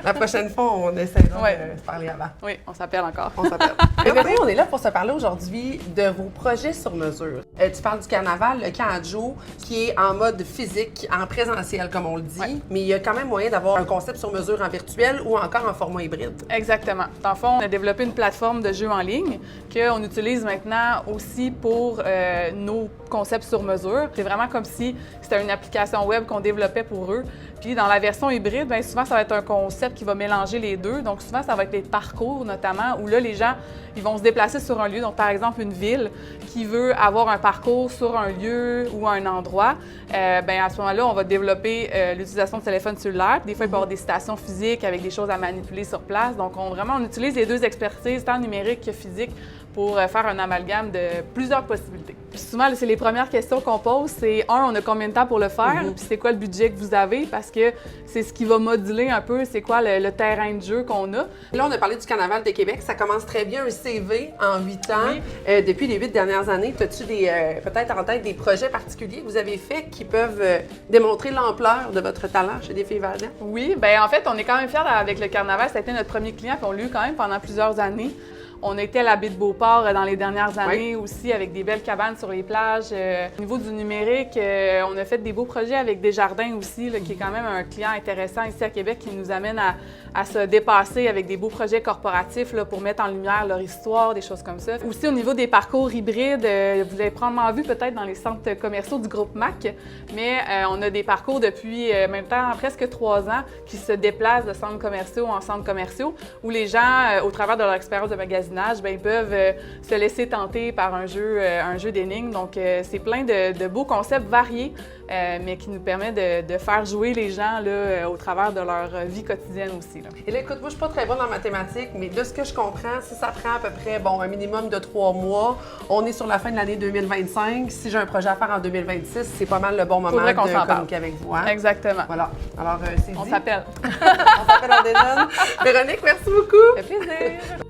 La prochaine fois, on essaiera de se parler avant. Oui, on s'appelle encore. On s'appelle. Véronique, on est là pour se parler aujourd'hui de vos projets sur mesure. Tu parles du carnaval, le camp Adjo, qui est en mode physique, en présentiel, comme on le dit, mais il y a quand même moyen d'avoir un concept sur mesure en virtuel ou encore en format hybride. Exactement. Dans le fond, on a développé une plateforme de jeux en ligne qu'on utilise maintenant aussi pour nos concepts sur mesure. C'est vraiment comme si c'était une application web qu'on développait pour eux. Puis dans la version hybride, bien souvent, ça va être un concept qui va mélanger les deux. Donc souvent, ça va être des parcours notamment, où là, les gens, ils vont se déplacer sur un lieu. Donc par exemple, une ville qui veut avoir un parcours sur un lieu ou un endroit, bien à ce moment-là, on va développer l'utilisation de téléphone cellulaire. Des fois, il peut y avoir des stations physiques avec des choses à manipuler sur place. Donc on utilise les deux expertises, tant numérique que physique, pour faire un amalgame de plusieurs possibilités. Puis souvent, c'est les premières questions qu'on pose, c'est on a combien de temps pour le faire? Puis c'est quoi le budget que vous avez? Parce que c'est ce qui va moduler un peu, c'est quoi le terrain de jeu qu'on a. Là, on a parlé du Carnaval de Québec. Ça commence très bien, un CV en 8 ans. Oui. Depuis les 8 dernières années, as-tu peut-être en tête des projets particuliers que vous avez faits qui peuvent démontrer l'ampleur de votre talent chez des filles Valden? Oui, bien en fait, on est quand même fiers avec le Carnaval. Ça a été notre premier client, puis on l'a eu quand même pendant plusieurs années. On était à la baie de Beauport dans les dernières années aussi, avec des belles cabanes sur les plages. Au niveau du numérique, on a fait des beaux projets avec Desjardins aussi, là, qui est quand même un client intéressant ici à Québec, qui nous amène à se dépasser avec des beaux projets corporatifs là, pour mettre en lumière leur histoire, des choses comme ça. Aussi, au niveau des parcours hybrides, vous l'avez probablement vu peut-être dans les centres commerciaux du groupe MAC, mais on a des parcours depuis maintenant presque 3 ans qui se déplacent de centres commerciaux en centres commerciaux, où les gens, au travers de leur expérience de magasinage, bien, ils peuvent se laisser tenter par un jeu d'énigmes. Donc, c'est plein de beaux concepts variés, mais qui nous permet de faire jouer les gens là, au travers de leur vie quotidienne aussi. Là. Et là, écoute, moi, je suis pas très bonne en mathématiques, mais de ce que je comprends, si ça prend à peu près, un minimum de 3 mois, on est sur la fin de l'année 2025. Si j'ai un projet à faire en 2026, c'est pas mal le bon moment de communiquer avec vous. Hein? Exactement. Voilà. Alors, c'est dit. On s'appelle. On s'appelle en déjeune. Véronique, merci beaucoup. Ça fait plaisir.